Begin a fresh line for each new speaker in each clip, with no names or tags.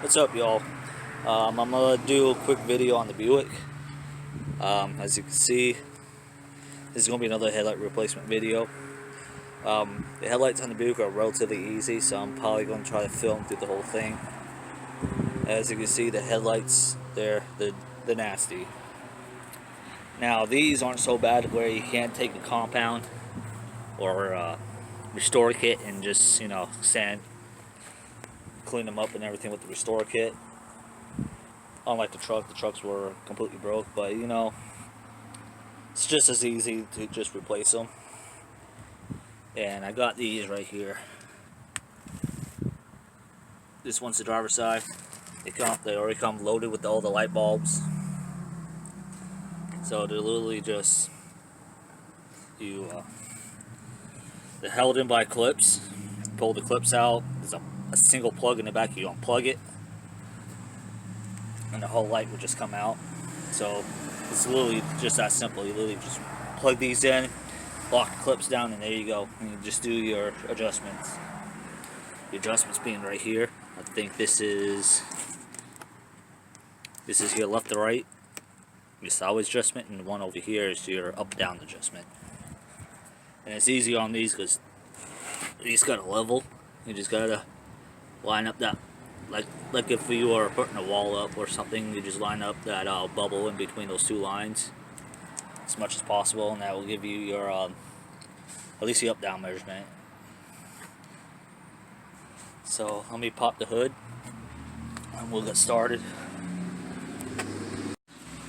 What's up, y'all? I'm gonna do a quick video on the Buick. As you can see, this is gonna be another headlight replacement video. The headlights on the Buick are relatively easy, so I'm probably gonna try to film through the whole thing. As you can see, the headlights, they're nasty. Now, these aren't so bad where you can't take a compound or restore kit and just, clean them up and everything with the restore kit. Unlike the trucks were completely broke, but it's just as easy to just replace them. And I got these right here. This one's the driver's side. They already come loaded with all the light bulbs. So they're literally just they're held in by clips. Pull the clips out. There's a single plug in the back. You unplug it, and the whole light will just come out. So it's literally just that simple. You literally just plug these in, lock the clips down, and there you go. And you just do your adjustments. The adjustments being right here. I think this is your left to right, your sideways adjustment, and the one over here is your up-down adjustment. And it's easy on these because these got a level. You just gotta line up that, like if you are putting a wall up or something, you just line up that bubble in between those two lines as much as possible, and that will give you your at least the up-down measurement. So let me pop the hood and we'll get started.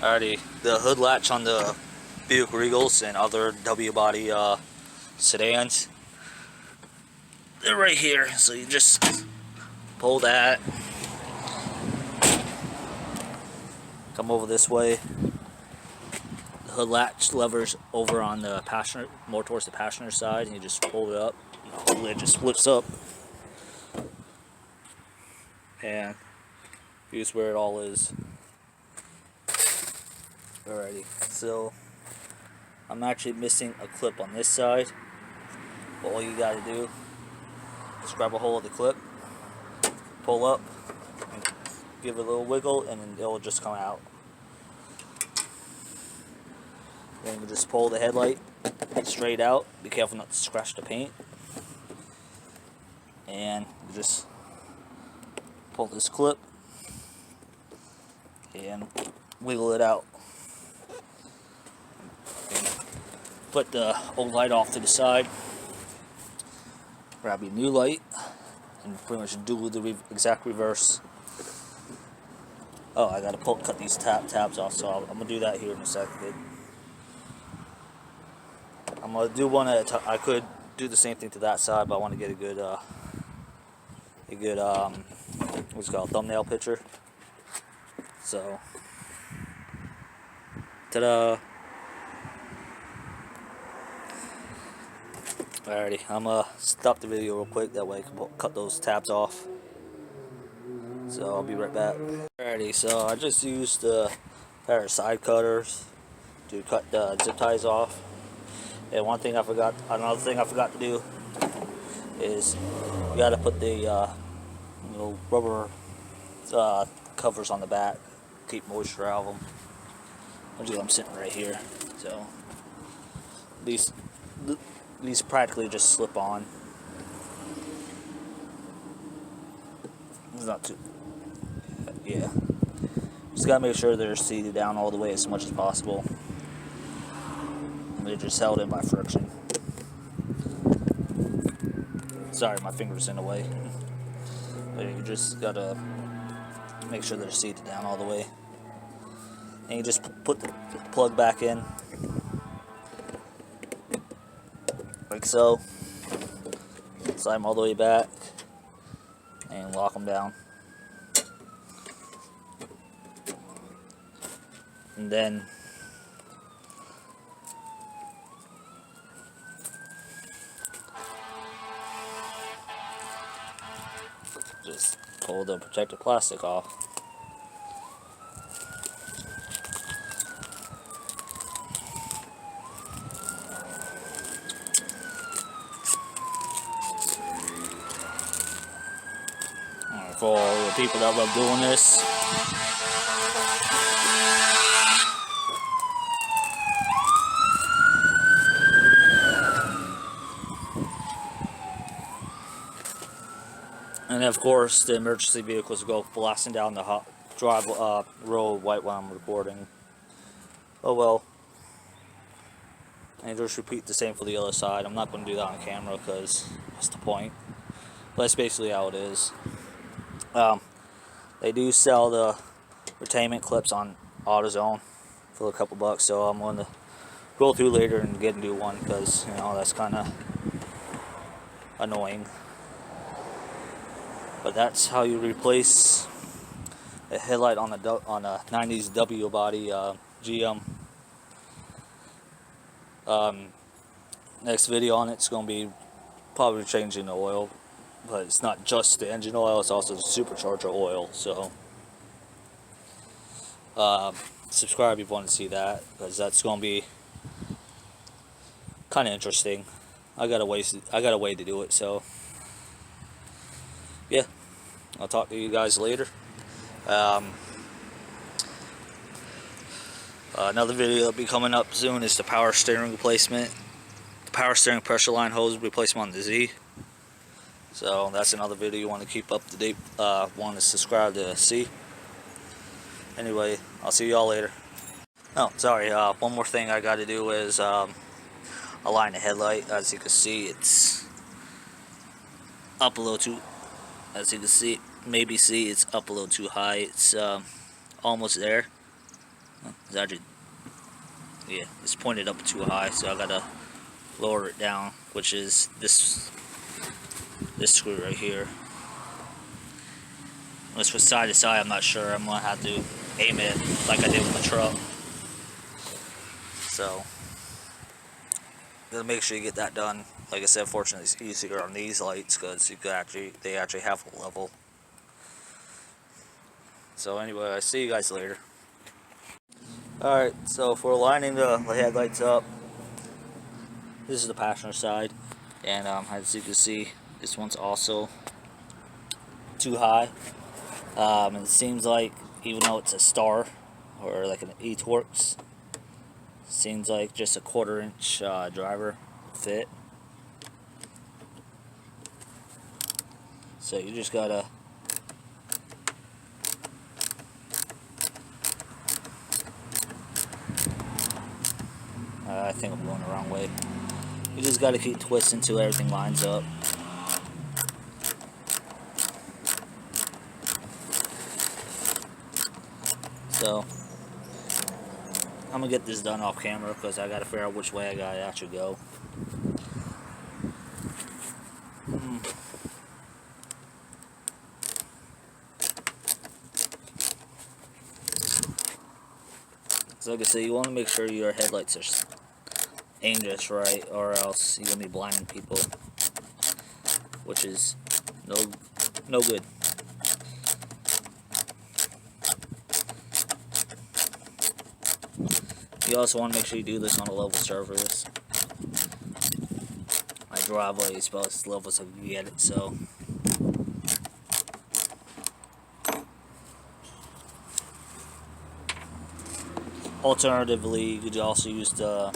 Alrighty, the hood latch on the Buick Regals and other W-body sedans, they're right here. So you just pull that, come over this way. The hood latch levers over on the passenger, more towards the passenger side, and you just pull it up. The lid just flips up, and here's where it all is. Alrighty, so I'm actually missing a clip on this side. All you gotta do is grab a hold of the clip, pull up, and give it a little wiggle, and then it'll just come out. Then you just pull the headlight straight out. Be careful not to scratch the paint. And you just pull this clip and wiggle it out. Put the old light off to the side. Grab your new light and pretty much do the exact reverse. Oh, I gotta cut these tabs off, so I'm gonna do that here in a second. I'm gonna do one at a time. I could do the same thing to that side, but I want to get a good what's it called, thumbnail picture. So, ta-da! Alrighty, I'm gonna stop the video real quick, that way I can cut those tabs off. So I'll be right back. Alrighty, so I just used a pair of side cutters to cut the zip ties off. And another thing I forgot to do is you gotta put the rubber covers on the back, keep moisture out of them. I'm sitting right here, so these practically just slip on. It's not too, yeah. Just gotta make sure they're seated down all the way as much as possible. And they're just held in by friction. Sorry, my finger's in the way. But you just gotta make sure they're seated down all the way. And you just put the plug back in, like so. Slide them all the way back and lock them down. And then just pull the protective plastic off. for the people that love doing this. And of course, the emergency vehicles go blasting down the road right when I'm recording. Oh well. And just repeat the same for the other side. I'm not going to do that on camera because what's the point? But that's basically how it is. They do sell the retainment clips on AutoZone for a couple bucks, so I'm going to go through later and get a new one because, you know, that's kind of annoying. But that's how you replace a headlight on a 90s W body GM. Next video on it's going to be probably changing the oil, but it's not just the engine oil, it's also the supercharger oil. So subscribe if you want to see that, because that's going to be kind of interesting. I got a way to do it, so yeah, I'll talk to you guys later. Another video that'll be coming up soon is the power steering replacement, the power steering pressure line hose replacement on the Z. So that's another video you want to keep up to date, want to subscribe to see. Anyway, I'll see y'all later. Oh, sorry, one more thing I got to do is align the headlight. As you can see, it's up a little too, as you can see, maybe see it's up a little too high. It's almost there. It's actually, yeah, it's pointed up too high, so I gotta lower it down, which is this screw right here. Unless for side to side, I'm not sure. I'm gonna have to aim it like I did with the truck. So gotta make sure you get that done. Like I said, fortunately it's easier on these lights because they actually have a level. So anyway, I see you guys later. Alright, so for lining the headlights up, this is the passenger side, and as you can see, this one's also too high. And it seems like, even though it's a star or like an E-Torx, seems like just a 1/4 inch driver fit. So you just gotta I think I'm going the wrong way. You just gotta keep twisting until everything lines up. So I'm gonna get this done off camera because I gotta figure out which way I gotta actually go. So like I say, you want to make sure your headlights are aimed just right, or else you're gonna be blinding people, which is no good. You also want to make sure you do this on a level surface. My driveway is about as level as I can get it, so. Alternatively, you could also use the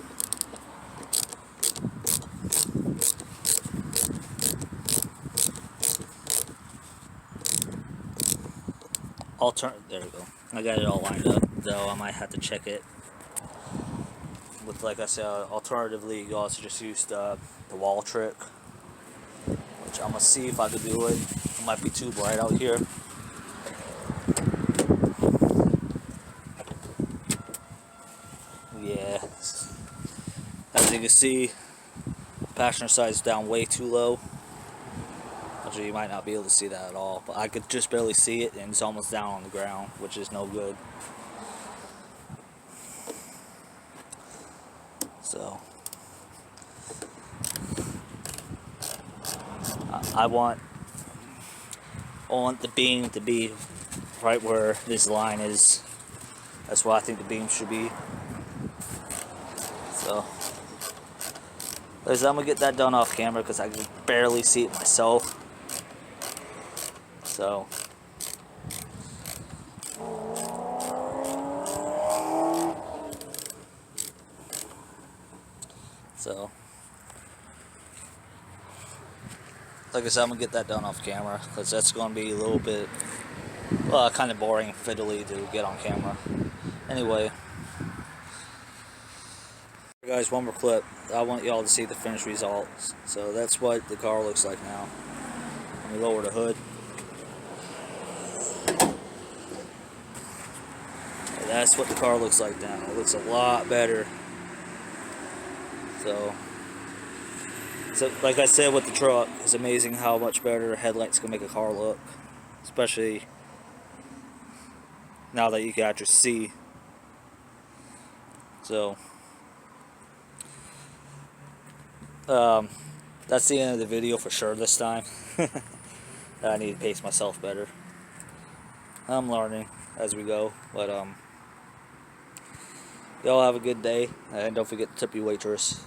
there we go. I got it all lined up, though I might have to check it. With, like I said, alternatively, you can also just use the wall trick, which I'm gonna see if I can do it. It might be too bright out here. Yeah, as you can see, passenger side is down way too low. Actually, you might not be able to see that at all, but I could just barely see it, and it's almost down on the ground, which is no good. So I want the beam to be right where this line is. That's where I think the beam should be. So I'm gonna get that done off camera because I can barely see it myself. So So, like I said, I'm gonna get that done off camera because that's gonna be a little bit, well, kind of boring and fiddly to get on camera. Anyway, guys, one more clip. I want y'all to see the finished results. So that's what the car looks like now. Let me lower the hood. And that's what the car looks like now. It looks a lot better. So like I said with the truck, it's amazing how much better headlights can make a car look, especially now that you can actually see. So that's the end of the video for sure this time. I need to pace myself better. I'm learning as we go, but y'all have a good day, and don't forget to tip your waitress.